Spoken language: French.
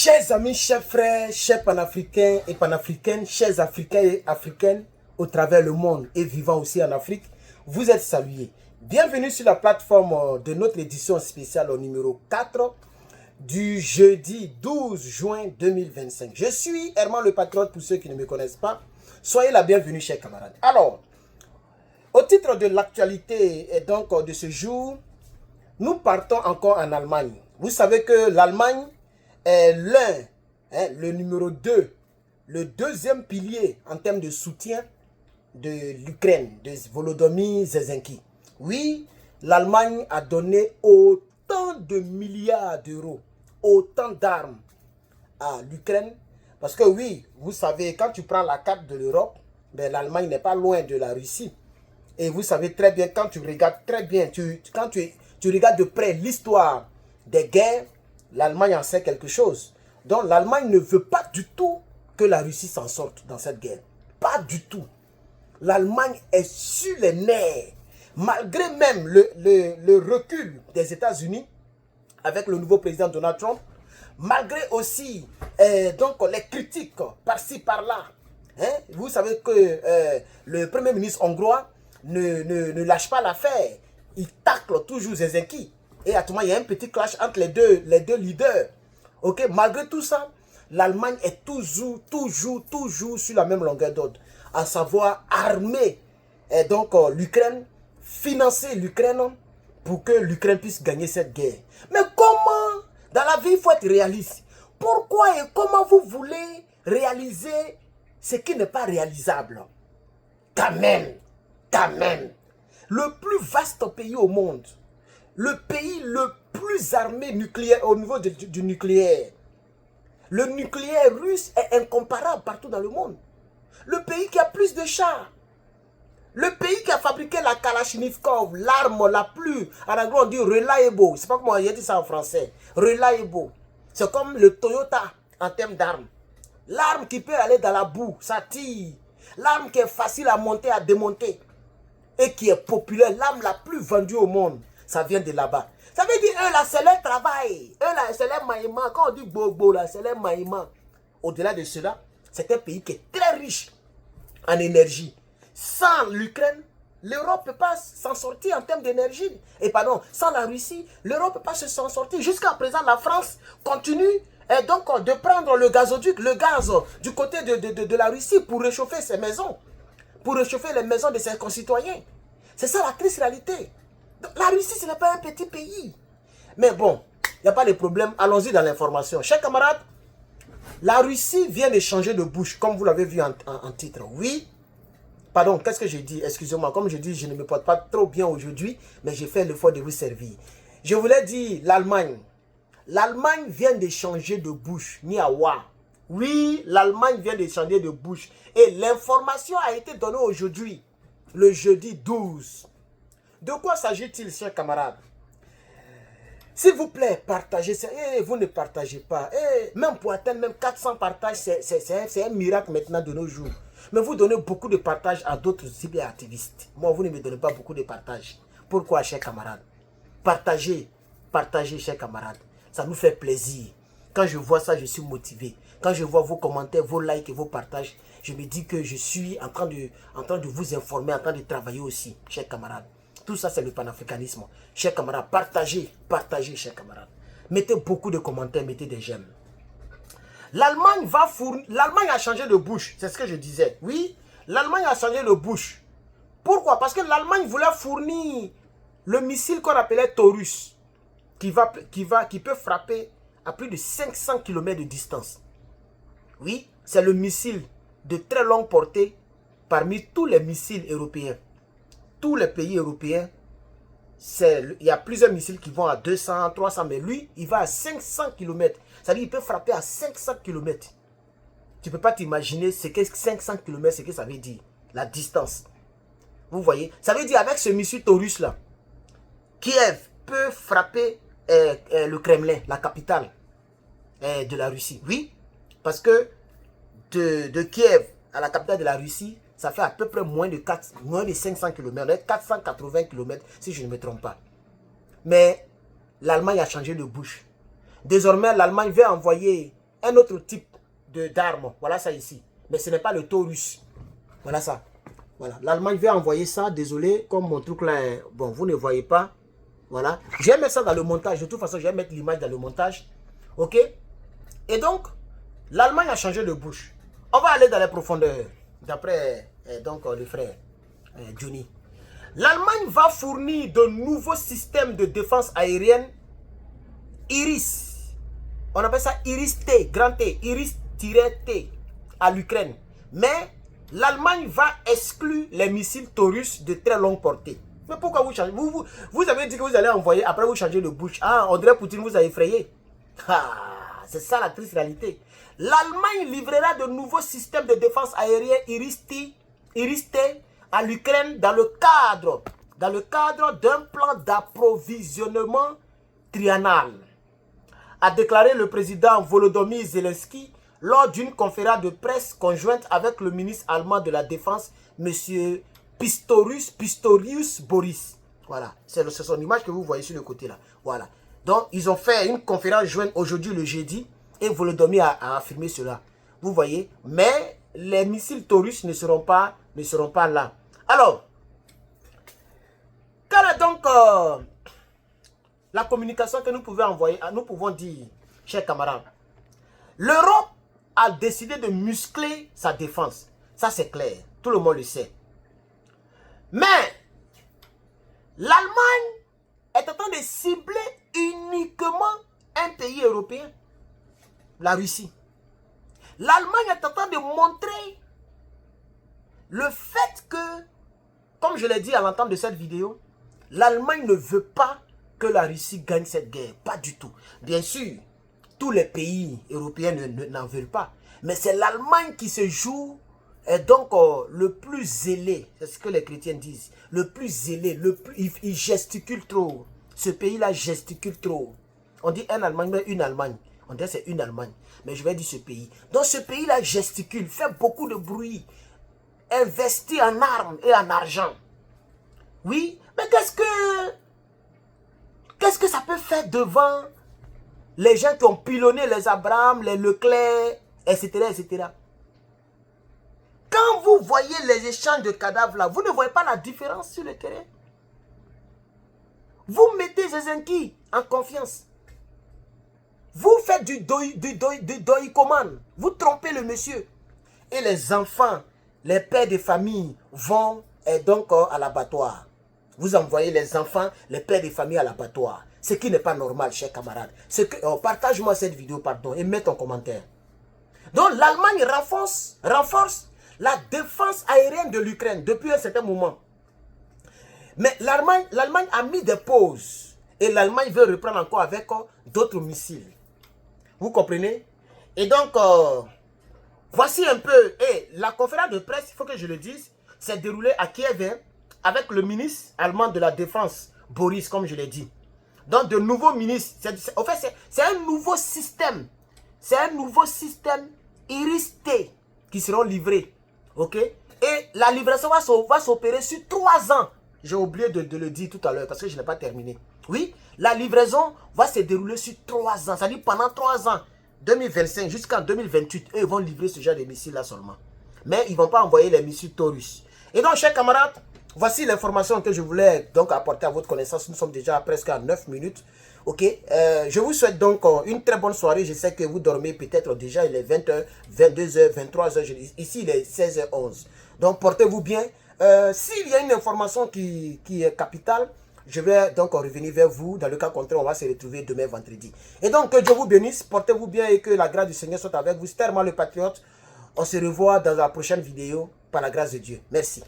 Chers amis, chers frères, chers panafricains et panafricaines, chers africains et africaines au travers le monde et vivant aussi en Afrique, vous êtes salués. Bienvenue sur la plateforme de notre édition spéciale au numéro 4 du jeudi 12 juin 2025. Je suis Herman le Patriote pour ceux qui ne me connaissent pas. Soyez la bienvenue, chers camarades. Alors, au titre de l'actualité et donc de ce jour, nous partons encore en Allemagne. Vous savez que l'Allemagne est le numéro 2, le deuxième pilier en termes de soutien de l'Ukraine, de Volodymyr Zelensky. Oui, l'Allemagne a donné autant de milliards d'euros, autant d'armes à l'Ukraine. Parce que oui, vous savez, quand tu prends la carte de l'Europe, ben, l'Allemagne n'est pas loin de la Russie. Et vous savez très bien, quand tu regardes très bien, quand tu regardes de près l'histoire des guerres, l'Allemagne en sait quelque chose. Donc l'Allemagne ne veut pas du tout que la Russie s'en sorte dans cette guerre. Pas du tout. L'Allemagne est sur les nerfs. Malgré même le recul des États-Unis avec le nouveau président Donald Trump, malgré aussi donc les critiques par-ci par-là. Vous savez que le premier ministre hongrois ne lâche pas l'affaire. Il tacle toujours Zelensky. Et à tout moment, il y a un petit clash entre les deux leaders. Ok, malgré tout ça, l'Allemagne est toujours sur la même longueur d'onde. À savoir armer l'Ukraine, financer l'Ukraine pour que l'Ukraine puisse gagner cette guerre. Mais comment? Dans la vie, il faut être réaliste. Pourquoi et comment vous voulez réaliser ce qui n'est pas réalisable? Quand même. Le plus vaste pays au monde, le pays le plus armé nucléaire au niveau du nucléaire. Le nucléaire russe est incomparable partout dans le monde. Le pays qui a plus de chars. Le pays qui a fabriqué la Kalachnikov, l'arme la plus, en anglais on dit reliable. Je ne sais pas comment on dit ça en français. Reliable. C'est comme le Toyota en termes d'armes. L'arme qui peut aller dans la boue, ça tire. L'arme qui est facile à monter, à démonter. Et qui est populaire, l'arme la plus vendue au monde. Ça vient de là-bas. Ça veut dire, eux là, c'est leur travail. Eux là, c'est leur maïman. Quand on dit bobo là, c'est leur maïman. Au-delà de cela, c'est un pays qui est très riche en énergie. Sans l'Ukraine, l'Europe ne peut pas s'en sortir en termes d'énergie. Et pardon, sans la Russie, l'Europe ne peut pas s'en sortir. Jusqu'à présent, la France continue donc de prendre le gazoduc, le gaz du côté de la Russie pour réchauffer ses maisons. Pour réchauffer les maisons de ses concitoyens. C'est ça la triste réalité. La Russie, ce n'est pas un petit pays. Mais bon, il n'y a pas de problème. Allons-y dans l'information. Chers camarades, la Russie vient de changer de bouche, comme vous l'avez vu en titre. Oui, pardon, qu'est-ce que j'ai dit? Excusez-moi, comme je dis, je ne me porte pas trop bien aujourd'hui, mais j'ai fait l'effort de vous servir. Je voulais dire l'Allemagne. L'Allemagne vient de changer de bouche. Niawa. Oui, l'Allemagne vient de changer de bouche. Et l'information a été donnée aujourd'hui, le jeudi 12. De quoi s'agit-il, chers camarades? S'il vous plaît, partagez. Vous ne partagez pas. Même pour atteindre même 400 partages, c'est un miracle maintenant de nos jours. Mais vous donnez beaucoup de partages à d'autres cyberaktivistes. Moi, vous ne me donnez pas beaucoup de partages. Pourquoi, chers camarades? Partagez, chers camarades. Ça nous fait plaisir. Quand je vois ça, je suis motivé. Quand je vois vos commentaires, vos likes et vos partages, je me dis que je suis en train de vous informer, en train de travailler aussi, chers camarades. Tout ça, c'est le panafricanisme. Chers camarades, partagez, chers camarades. Mettez beaucoup de commentaires, mettez des j'aime. L'Allemagne a changé de bouche, c'est ce que je disais. Oui, l'Allemagne a changé de bouche. Pourquoi? Parce que l'Allemagne voulait fournir le missile qu'on appelait Taurus, qui peut frapper à plus de 500 km de distance. Oui, c'est le missile de très longue portée parmi tous les missiles européens. Tous les pays européens, il y a plusieurs missiles qui vont à 200, 300, mais lui, il va à 500 km. C'est-à-dire qu'il peut frapper à 500 km. Tu ne peux pas t'imaginer ce que 500 km, ce que ça veut dire, la distance. Vous voyez? Ça veut dire avec ce missile Taurus là, Kiev peut frapper le Kremlin, la capitale de la Russie. Oui, parce que de Kiev à la capitale de la Russie, ça fait à peu près moins de 500 km, 480 km si je ne me trompe pas. Mais l'Allemagne a changé de bouche. Désormais, l'Allemagne veut envoyer un autre type d'arme. Voilà ça ici. Mais ce n'est pas le Taurus. Voilà ça. Voilà. L'Allemagne va envoyer ça. Désolé, comme mon truc là, bon, vous ne voyez pas. Voilà. Je vais mettre ça dans le montage. De toute façon, je vais mettre l'image dans le montage. Ok. Et donc, l'Allemagne a changé de bouche. On va aller dans les profondeurs. D'après donc le frère Johnny. L'Allemagne va fournir de nouveaux systèmes de défense aérienne Iris. On appelle ça Iris-T, grand T, Iris-T à l'Ukraine. Mais l'Allemagne va exclure les missiles Taurus de très longue portée. Mais pourquoi vous changez? Vous avez dit que vous allez envoyer, après vous changez de bouche. Ah, André Poutine vous a effrayé. Ah, c'est ça la triste réalité. L'Allemagne livrera de nouveaux systèmes de défense aérienne Iris-T à l'Ukraine dans le cadre d'un plan d'approvisionnement triennal, a déclaré le président Volodymyr Zelensky lors d'une conférence de presse conjointe avec le ministre allemand de la Défense, M. Pistorius Boris. Voilà, c'est son image que vous voyez sur le côté là. Voilà. Donc, ils ont fait une conférence jointe aujourd'hui, le jeudi, et Volodymyr a affirmé cela. Vous voyez, mais les missiles Taurus ne seront pas là. Alors, quelle est donc la communication que nous pouvons envoyer, nous pouvons dire, chers camarades? L'Europe a décidé de muscler sa défense. Ça, c'est clair. Tout le monde le sait. Mais, l'Allemagne est en train de cibler uniquement un pays européen. La Russie. L'Allemagne est en train de montrer le fait que, comme je l'ai dit à l'entente de cette vidéo, l'Allemagne ne veut pas que la Russie gagne cette guerre. Pas du tout. Bien sûr, tous les pays européens n'en veulent pas. Mais c'est l'Allemagne qui se joue, et donc le plus zélé. C'est ce que les chrétiens disent. Le plus zélé, il gesticule trop. Ce pays-là gesticule trop. On dit un Allemagne, mais une Allemagne. On dit c'est une Allemagne. Mais je vais dire ce pays. Donc ce pays-là gesticule, fait beaucoup de bruit. Investit en armes et en argent. Oui, mais qu'est-ce que ça peut faire devant les gens qui ont pilonné les Abraham, les Leclerc, etc., etc. Quand vous voyez les échanges de cadavres là, vous ne voyez pas la différence sur le terrain. Vous mettez Zelensky en confiance. Vous faites du doïcoman. Vous trompez le monsieur. Et les enfants, les pères de famille vont donc à l'abattoir. Vous envoyez les enfants, les pères de famille à l'abattoir. Ce qui n'est pas normal, chers camarades. Partage-moi cette vidéo, pardon, et mets ton commentaire. Donc l'Allemagne renforce la défense aérienne de l'Ukraine depuis un certain moment. Mais l'Allemagne a mis des pauses. Et l'Allemagne veut reprendre encore avec d'autres missiles. Vous comprenez? Et donc, voici un peu. Et la conférence de presse, il faut que je le dise, s'est déroulée à Kiev avec le ministre allemand de la Défense, Boris, comme je l'ai dit. Donc, de nouveaux ministres. En fait, c'est un nouveau système. C'est un nouveau système Iris-T qui seront livrés. OK? Et la livraison va s'opérer sur 3 ans. J'ai oublié de le dire tout à l'heure parce que je n'ai pas terminé. Oui, la livraison va se dérouler sur 3 ans. C'est-à-dire pendant 3 ans, 2025 jusqu'en 2028, eux, ils vont livrer ce genre de missiles-là seulement. Mais ils ne vont pas envoyer les missiles Taurus. Et donc, chers camarades, voici l'information que je voulais donc apporter à votre connaissance. Nous sommes déjà presque à 9 minutes. Ok, je vous souhaite donc une très bonne soirée. Je sais que vous dormez peut-être déjà, il est 20h, 22h, 23h. Ici, il est 16h11. Donc, portez-vous bien. S'il y a une information qui est capitale, je vais donc revenir vers vous. Dans le cas contraire, on va se retrouver demain vendredi. Et donc, que Dieu vous bénisse, portez-vous bien et que la grâce du Seigneur soit avec vous. C'était Herman le Patriote. On se revoit dans la prochaine vidéo par la grâce de Dieu. Merci.